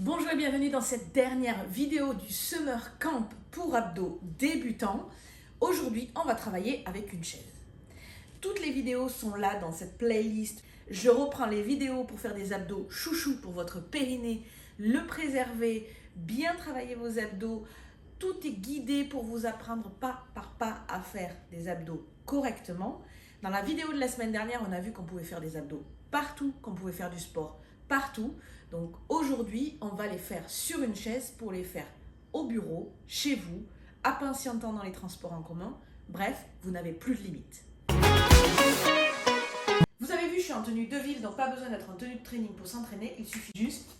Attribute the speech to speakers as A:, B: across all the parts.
A: Bonjour et bienvenue dans cette dernière vidéo du Summer Camp pour abdos débutants. Aujourd'hui, on va travailler avec une chaise. Toutes les vidéos sont là dans cette playlist. Je reprends les vidéos pour faire des abdos chouchou pour votre périnée, le préserver, bien travailler vos abdos. Tout est guidé pour vous apprendre pas par pas à faire des abdos correctement. Dans la vidéo de la semaine dernière, on a vu qu'on pouvait faire des abdos partout, qu'on pouvait faire du sport partout. Donc aujourd'hui, on va les faire sur une chaise pour les faire au bureau, chez vous, à Pensientant dans les transports en commun. Bref, vous n'avez plus de limites. Vous avez vu, je suis en tenue de ville, donc pas besoin d'être en tenue de training pour s'entraîner. Il suffit juste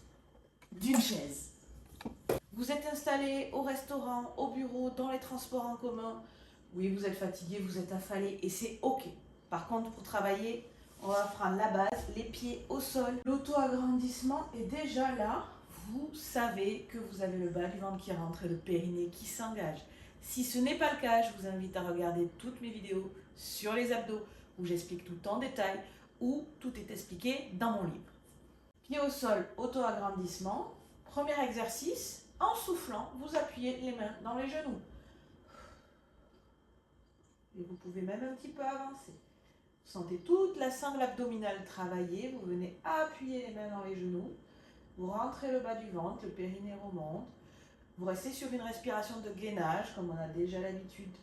A: d'une chaise. Vous êtes installé au restaurant, au bureau, dans les transports en commun. Oui, vous êtes fatigué, vous êtes affalé et c'est ok. Par contre, pour travailler, on va prendre la base, les pieds au sol. L'auto-agrandissement est déjà là. Vous savez que vous avez le bas du ventre qui rentre et le périnée qui s'engage. Si ce n'est pas le cas, je vous invite à regarder toutes mes vidéos sur les abdos où j'explique tout en détail, où tout est expliqué dans mon livre. Pieds au sol, auto-agrandissement. Premier exercice, en soufflant, vous appuyez les mains dans les genoux. Et vous pouvez même un petit peu avancer. Vous sentez toute la sangle abdominale travailler, vous venez appuyer les mains dans les genoux, vous rentrez le bas du ventre, le périnée remonte, vous restez sur une respiration de gainage, comme on a déjà l'habitude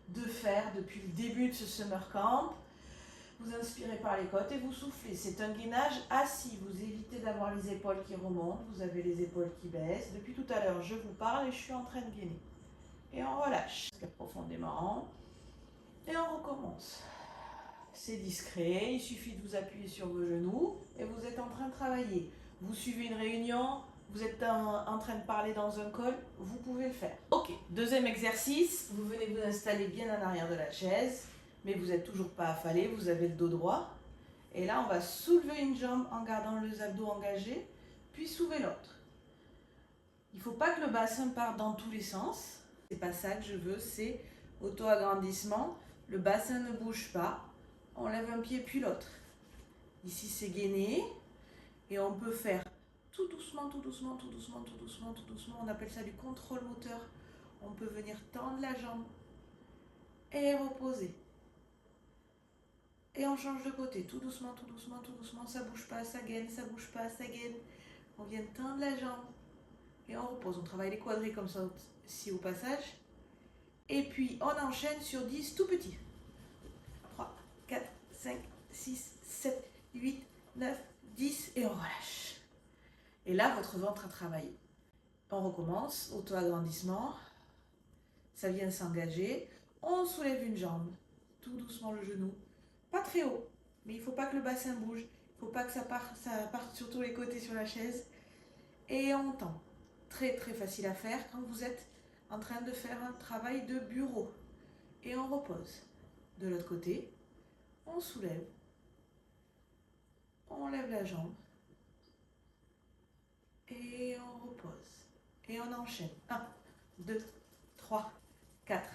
A: de faire depuis le début de ce summer camp. Vous inspirez par les côtes et vous soufflez. C'est un gainage assis, vous évitez d'avoir les épaules qui remontent, vous avez les épaules qui baissent. Depuis tout à l'heure, je vous parle et je suis en train de gainer. Et on relâche profondément et on recommence. C'est discret, il suffit de vous appuyer sur vos genoux et vous êtes en train de travailler. Vous suivez une réunion, vous êtes en train de parler dans un call, vous pouvez le faire. Ok, deuxième exercice, vous venez vous installer bien en arrière de la chaise, mais vous n'êtes toujours pas affalé, vous avez le dos droit. Et là, on va soulever une jambe en gardant les abdos engagés, puis soulever l'autre. Il ne faut pas que le bassin parte dans tous les sens. C'est pas ça que je veux, c'est auto-agrandissement. Le bassin ne bouge pas. On lève un pied puis l'autre. Ici c'est gainé et on peut faire tout doucement, tout doucement, tout doucement, tout doucement, tout doucement. On appelle ça du contrôle moteur. On peut venir tendre la jambe et reposer. Et on change de côté, tout doucement, tout doucement, tout doucement. Ça bouge pas, ça gaine, ça bouge pas, ça gaine. On vient tendre la jambe et on repose. On travaille les quadris comme ça ici au passage. Et puis on enchaîne sur 10 tout petits. 3, 4, 5, 6, 7, 8, 9, 10 et on relâche. Et là, votre ventre a travaillé. On recommence, auto-agrandissement. Ça vient s'engager. On soulève une jambe, tout doucement le genou. Pas très haut, mais il ne faut pas que le bassin bouge. Il ne faut pas que ça parte sur tous les côtés sur la chaise. Et on tend. Très très facile à faire quand vous êtes en train de faire un travail de bureau. Et on repose. De l'autre côté, on soulève, on lève la jambe et on repose. Et on enchaîne. 1, 2, 3, 4,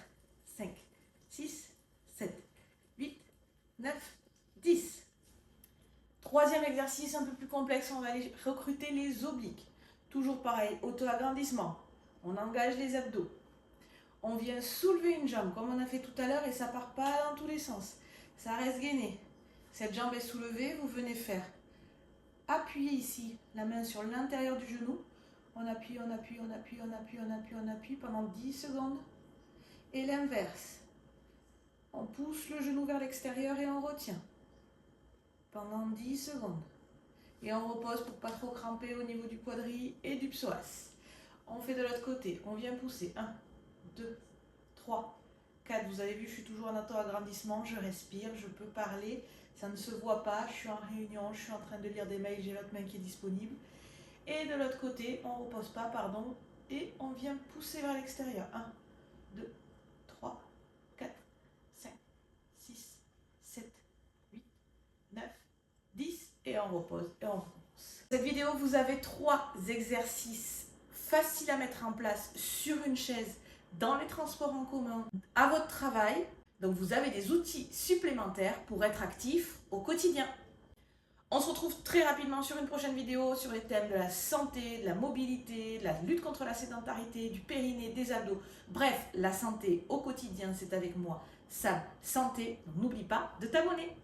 A: 5, 6, 7, 8, 9, 10. Troisième exercice un peu plus complexe, on va aller recruter les obliques. Toujours pareil, auto-agrandissement. On engage les abdos. On vient soulever une jambe comme on a fait tout à l'heure et ça ne part pas dans tous les sens. Ça reste gainé. Cette jambe est soulevée, vous venez faire appuyer ici la main sur l'intérieur du genou. On appuie, on appuie, on appuie, on appuie, on appuie, on appuie pendant 10 secondes. Et l'inverse. On pousse le genou vers l'extérieur et on retient pendant 10 secondes. Et on repose pour pas trop cramper au niveau du quadri et du psoas. On fait de l'autre côté. On vient pousser. 1, 2, 3, 4. Vous avez vu, je suis toujours en auto-agrandissement. Je respire, je peux parler. Ça ne se voit pas. Je suis en réunion, je suis en train de lire des mails. J'ai l'autre main qui est disponible. Et de l'autre côté, on ne repose pas, pardon. Et on vient pousser vers l'extérieur. 1, 2, 3, 4, 5, 6, 7, 8, 9, 10. Et on repose et on recommence. Cette vidéo, vous avez 3 exercices faciles à mettre en place sur une chaise, dans les transports en commun, à votre travail. Donc vous avez des outils supplémentaires pour être actif au quotidien. On se retrouve très rapidement sur une prochaine vidéo sur les thèmes de la santé, de la mobilité, de la lutte contre la sédentarité, du périnée, des abdos. Bref, la santé au quotidien, c'est avec moi, Sam Santé. Donc n'oublie pas de t'abonner.